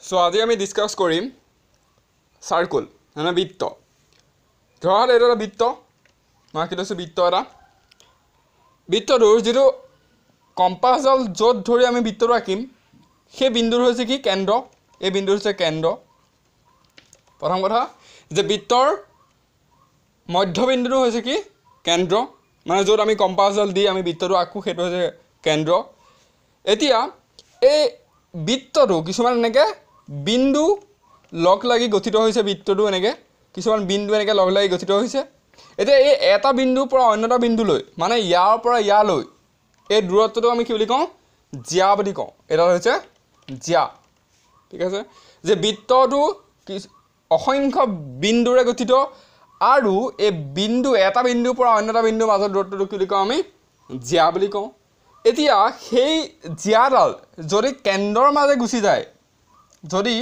so আজি আমি discuss কৰিম সাৰ্কেল মানে বৃত্ত ধৰা হল এটা বৃত্ত মই কি লৈছো বৃত্ত এটা বৃত্তটোৰ যেটো কম্পাসডাল যত ধৰি আমি বৃত্তটো আঁকিম সেই বিন্দুৰ হৈছে কি কেন্দ্ৰ এই বিন্দুৰ হৈছে কেন্দ্ৰ প্ৰথম কথা যে বৃত্তৰ মধ্যবিন্দুটো হৈছে কি কেন্দ্ৰ মানে যত আমি কম্পাসডাল দি আমি বৃত্তটো আঁকো সেইটো হৈছে কেন্দ্ৰ এতিয়া এই বৃত্তটো কিছুমান এনেকে বিন্দু লগ লাগি গঠিত হৈছে বৃত্তটো এনেকে কিছুমান বিন্দু এনেকে লগ লাগি গঠিত হৈছে এতিয়া এই এটা বিন্দুৰ পৰা অন্য এটা বিন্দুলৈ মানে ইয়াৰ পৰা ইয়ালৈ এই দূৰত্বটো আমি কি বুলি কওঁ জ্যা বুলি কওঁ এটা হৈছে জ্যা ঠিক আছে যে বৃত্তটো অসংখ্য বিন্দুৰে গঠিত আৰু এই বিন্দু এটা বিন্দুৰ পৰা অন্য এটা বিন্দুৰ মাজৰ দূৰত্বটো কি বুলি কওঁ আমি জ্যা বুলি কওঁ এতিয়া সেই জ্যাডাল যদি কেন্দ্ৰৰ মাজে গুচি যায় যদি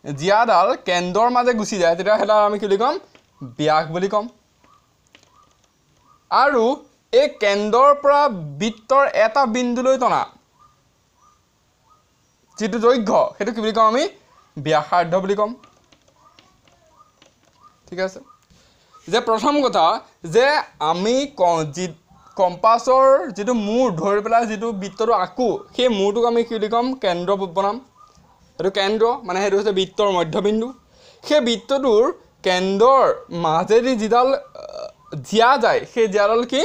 জ্যাডাল কেন্দ্ৰৰ মাজে গুচি যায় তেতিয়া হেলা আমি কি বুলি কম ব্যাস বুলি কম আৰু এই কেন্দ্ৰৰ পৰা বৃত্তৰ এটা বিন্দুলৈ টনা যেটো দৈৰ্ঘ্য হেতু কি বুলি কম আমি ব্যাসাৰ্ধ বুলি কম ঠিক আছে যে প্ৰথম কথা যে আমি কম্পাসৰ যেটো মূৰ ধৰি পেলাই যেটো বৃত্তটো আঁকো সেই মূৰটোক আমি কি বুলি কম কেন্দ্ৰ বনাম এটো কেন্দ্ৰ মানে হেতু হৈছে বৃত্তৰ মধ্যবিন্দু সেই বৃত্তটোৰ কেন্দ্ৰৰ মাজেদি যিডাল জ্যা যায় সেই জ্যাডাল কি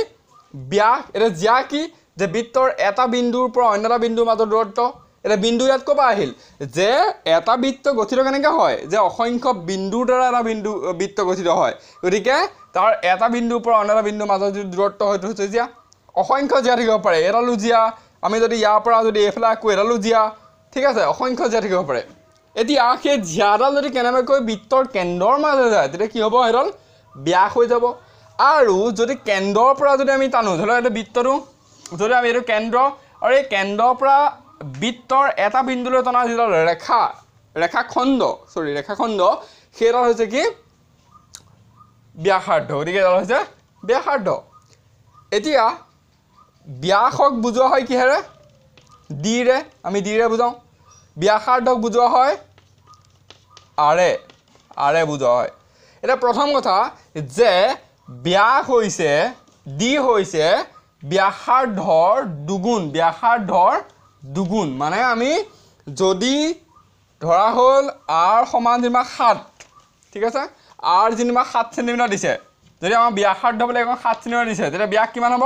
ব্যাস এটা জ্যা কি যে বৃত্তৰ এটা বিন্দুৰ পৰা অন্য এটা বিন্দুৰ মাজৰ দূৰত্ব এটা বিন্দু ইয়াত কবা আহিল যে এটা বৃত্ত গঠিত কেনেকৈ হয় যে অসংখ্য বিন্দুৰ দ্বাৰা এটা বৃত্ত গঠিত হয় গতিকে তাৰ এটা বিন্দুৰ পৰা অন্য এটা বিন্দুৰ মাজৰ যে দূৰত্ব হয়তো হৈছে জ্যা অসংখ্য জ্যা থাকিব পাৰে এডালো জ্যা আমি যদি ইয়াৰ পৰা যদি এফালে আকো এডালো জ্যা ঠিক আছে অসংখ্য জ্যা থাকিব পাৰে এতিয়া সেই জ্যাডাল যদি কেনেবাকৈ বৃত্তৰ কেন্দ্ৰৰ মাজে যায় তেতিয়া কি হ'ব এডাল ব্যাস হৈ যাব আৰু যদি কেন্দ্ৰৰ পৰা যদি আমি টানো ধৰা এটা বৃত্তটো যদি আমি এটো কেন্দ্ৰ আৰু এই কেন্দ্ৰৰ পৰা বৃত্তৰ এটা বিন্দুলৈ টনা যিডাল ৰেখাখণ্ড সেইডাল হৈছে কি ব্যাসাৰ্ধ গতিকে এডাল হৈছে ব্যাসাৰ্ধ এতিয়া ব্যাসক বুজোৱা হয় কিহেৰে ডিৰে আমি ডিৰে বুজাওঁ ব্যাসাৰ্ধক বুজোৱা হয় আৰে বুজোৱা হয় এটা প্ৰথম কথা যে ব্যাস হৈছে ডি হৈছে ব্যাসাৰ্ধৰ দুগুণ মানে আমি যদি ধৰা হল r সমান যেনিবা 7 ঠিক আছে r যেনিবা 7 সেন্টিমিটাৰ দিছে যদি আমাৰ ব্যাসাৰ্ধ বলে 7 সেন্টিমিটাৰ দিছে তেতিয়া ব্যাস কিমান হ'ব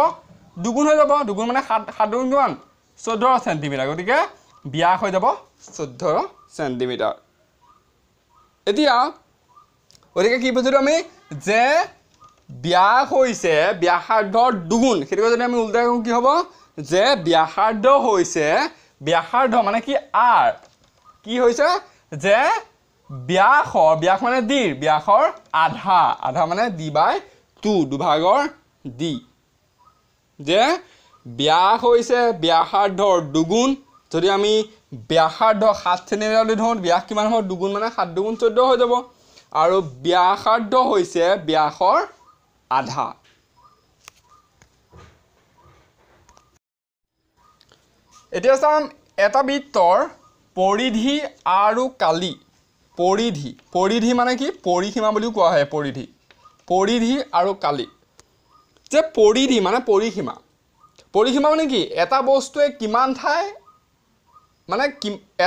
দুগুণ হৈ যাব দুগুণ মানে 7 দুগুণ কিমান 14 সেন্টিমিটাৰ গতিকে ব্যাস হৈ যাব 14 সেন্টিমিটাৰ এতিয়া গতিকে কি বুজিলো আমি যে ব্যাস হৈছে ব্যাসাৰ্ধৰ দুগুণ সেইটো যদি আমি উল্টাই কওঁ কি হ'ব যে ব্যাসাৰ্ধ মানে কি r কি হৈছে যে ব্যাস মানে d ব্যাসৰ আধা মানে d/2 দুভাগৰ d যে ব্যাস হৈছে ব্যাসাৰ্ধৰ দুগুণ যদি আমি ব্যাসাৰ্ধ 7 সেন্টিমিটাৰ লৈ ধৰো ব্যাস কিমান হ'ব দুগুণ মানে 7 দুগুণ 14 হৈ যাব আৰু ব্যাসাৰ্ধ হৈছে ব্যাসৰ আধা এতিয়া চাম এটা বৃত্তৰ পৰিধি আৰু কালি পৰিধি মানে কি পৰিসীমা বুলিও কোৱা হয় পৰিধি আৰু কালি যে পৰিধি মানে পৰিসীমা মানে কি এটা বস্তুৱে কিমান ঠাই মানে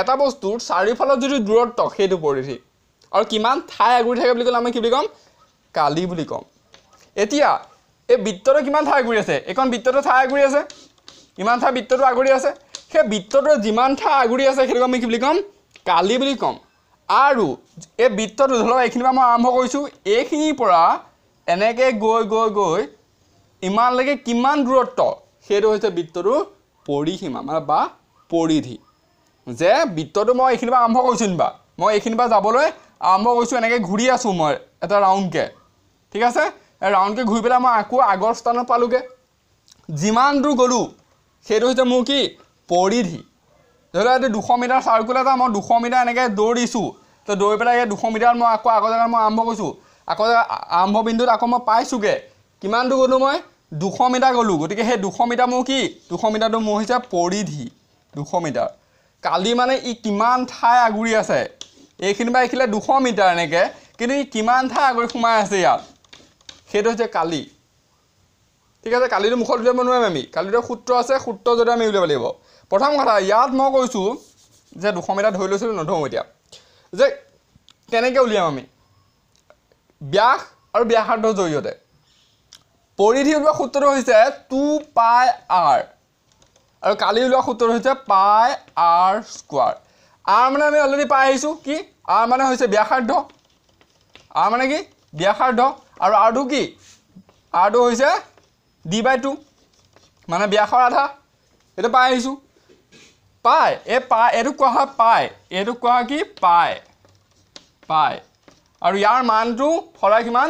এটা বস্তুৰ চাৰিওফালৰ যিটো দূৰত্ব সেইটো পৰিধি আৰু কিমান ঠাই আগুৰি থাকে বুলি ক'লে আমি কি বুলি ক'ম কালি বুলি ক'ম এতিয়া এই বৃত্তটো কিমান ঠাই আগুৰি আছে এখন বৃত্তটো ঠাই আগুৰি আছে কিমান ঠাই বৃত্তটো আগুৰি আছে সেই বৃত্তটোৰ যিমান ঠাই আগুৰি আছে সেইটো আমি কি বুলি ক'ম কালি বুলি ক'ম আৰু এই বৃত্তটো ধৰক এইখিনিৰ পৰা মই আৰম্ভ কৰিছোঁ এইখিনিৰ পৰা এনেকৈ গৈ ইমানলৈকে কিমান দূৰত্ব সেইটো হৈছে বৃত্তটোৰ পৰিসীমা মানে বা পৰিধি যে বৃত্তটো মই এইখিনিৰ পৰা আৰম্ভ কৰিছোঁ নিবা মই এইখিনিৰ পৰা যাবলৈ আৰম্ভ কৰিছোঁ এনেকৈ ঘূৰি আছোঁ মই এটা ৰাউণ্ডকৈ ঠিক আছে ৰাউণ্ডকৈ ঘূৰি পেলাই মই আকৌ আগৰ স্থানত পালোঁগৈ যিমান দূৰ গ'লোঁ সেইটো হৈছে মোৰ কি পৰিধি ধৰি লওক এইটো 200 মিটাৰ চাৰ্কুল এটা মই 200 মিটাৰ এনেকৈ দৌৰিছোঁ তো দৌৰি পেলাই এই 200 মিটাৰত মই আকৌ আগৰ জেগাত মই আৰম্ভ কৰিছোঁ আকৌ আৰম্ভ বিন্দুত আকৌ মই পাইছোঁগৈ কিমান দূৰ গ'লোঁ মই 200 মিটাৰ গ'লোঁ গতিকে সেই 200 মিটাৰ মোৰ কি 200 মিটাৰটো মোৰ হৈছে পৰিধি 200 মিটাৰ কালি মানে ই কিমান ঠাই আগুৰি আছে এইখিনি বা এইখিলে 200 মিটাৰ এনেকৈ কিন্তু ই কিমান ঠাই আগৰি সোমাই আছে ইয়াত সেইটো হৈছে কালি ঠিক আছে কালিটো মুখত উলিয়াব নোৱাৰিম আমি কালিটো সূত্ৰ আছে সূত্ৰ যদি আমি উলিয়াব লাগিব প্ৰথম কথা ইয়াত মই কৈছোঁ যে 200 মিটাৰ ধৰি লৈছিলোঁ নধৰোঁ এতিয়া যে কেনেকৈ উলিয়াম আমি ব্যাস আৰু ব্যাসাৰ্ধৰ জৰিয়তে পৰিধি উলিওৱা সূত্ৰটো হৈছে 2 পাই r আৰু কালি উলিওৱা সূত্ৰটো হৈছে পাই r স্কোৱাৰ r মানে আমি অলৰেডি পাই আহিছোঁ কি r মানে হৈছে ব্যাসাৰ্ধ r মানে কি ব্যাসাৰ্ধ আৰু r টো কি r টো হৈছে d/2 মানে ব্যাসৰ আধা এটা পাই আহিছোঁ পাই এইটো কোৱা হয় পাই এইটো কোৱা হয় কি পাই আৰু ইয়াৰ মানটো সদায় কিমান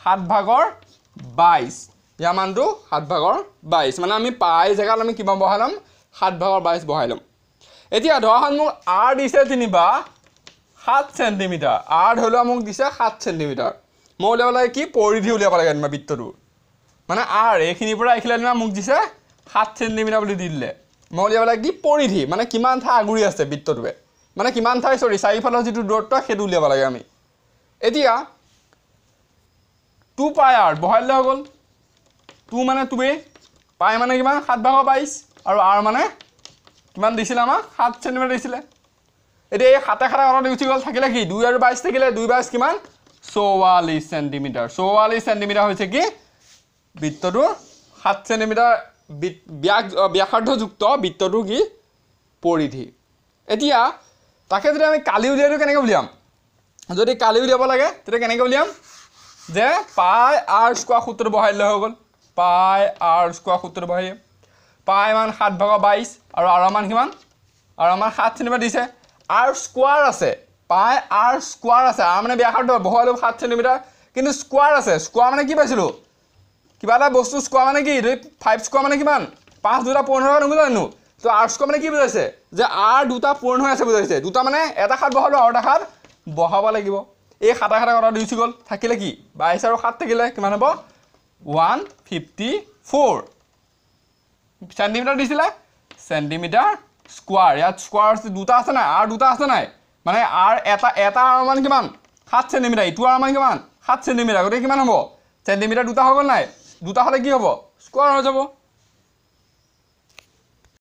7/22 ইয়াৰ মানটো 7/22 মানে আমি পাই জেগাত আমি কিমান বহাই ল'ম 7/22 বহাই ল'ম এতিয়া ধৰা হ'ল মোক r দিছে যেনিবা 7 সেণ্টিমিটাৰ r ধৰি লোৱা মোক দিছে 7 সেণ্টিমিটাৰ মই উলিয়াব লাগে কি পৰিধি উলিয়াব লাগে যেনিবা বৃত্তটোৰ মানে r এইখিনিৰ পৰা এইখিলে যেনিবা মোক দিছে 7 সেণ্টিমিটাৰ বুলি দি দিলে মই উলিয়াব লাগে কি পৰিধি মানে কিমান ঠাই আগুৰি আছে বৃত্তটোৱে মানে কিমান ঠাই সৰি চাৰিফালৰ যিটো দূৰত্ব সেইটো উলিয়াব লাগে আমি এতিয়া 2 পাই r বহাই দিলে হৈ গ'ল 2 মানে 2 পাই মানে কিমান 7/22 আৰু r মানে কিমান দিছিলে আমাক 7 সেণ্টিমিটাৰ দিছিলে এতিয়া এই 7 কথা গুচি গ'ল থাকিলে কি 2 আৰু 22 থাকিলে 2 22 কিমান 44 সেণ্টিমিটাৰ 44 সেণ্টিমিটাৰ হৈছে কি বৃত্তটোৰ 7 সেণ্টিমিটাৰ ব্যাসাৰ্ধযুক্ত বৃত্তটোৰ কি পৰিধি এতিয়া তাকে যদি আমি কালি উলিয়াইটো কেনেকৈ উলিয়াম যদি কালি উলিয়াব লাগে তেতিয়া কেনেকৈ উলিয়াম যে পাই r স্কোৱাৰ সূত্ৰটো বহাই দিলে হৈ গ'ল পাই r স্কোৱাৰ সূত্ৰটো বহাই পাই মান 7/22 আৰু r মান কিমান r মান 7 সেণ্টিমিটাৰ দিছে r স্কোৱাৰ আছে পাই r স্কোৱাৰ আছে r মানে ব্যাসাৰ্ধ বহাই ল'ব 7 সেণ্টিমিটাৰ কিন্তু স্কোৱাৰ আছে স্কোৱাৰ মানে কি পাইছিলোঁ কিবা এটা বস্তু স্কোৱাৰ মানে কি 5 স্কোৱাৰ মানে কিমান 5 দুটা পূৰণ হৈ নুবুজা জানো তো r স্কোৱাৰ মানে কি বুজাইছে যে r দুটা পূৰণ হৈ আছে বুজাইছে দুটা মানে এটা 7 বহালো আৰু এটা 7 বহাব লাগিব এই 7 কথা দিছি গ'ল থাকিলে কি 22 আৰু 7 থাকিলে কিমান হ'ব 154 সেণ্টিমিটাৰ দিছিলে সেণ্টিমিটাৰ স্কোৱাৰ ইয়াত স্কোৱাৰ দুটা আছে নাই r দুটা আছে নাই মানে r এটা r মান কিমান 7 সেণ্টিমিটাৰ ইটো r মান কিমান 7 সেণ্টিমিটাৰ গতিকে কিমান হ'ব সেণ্টিমিটাৰ দুটা হৈ গ'ল নাই দুটা হ'লে কি হ'ব স্কোৱাৰ হৈ যাব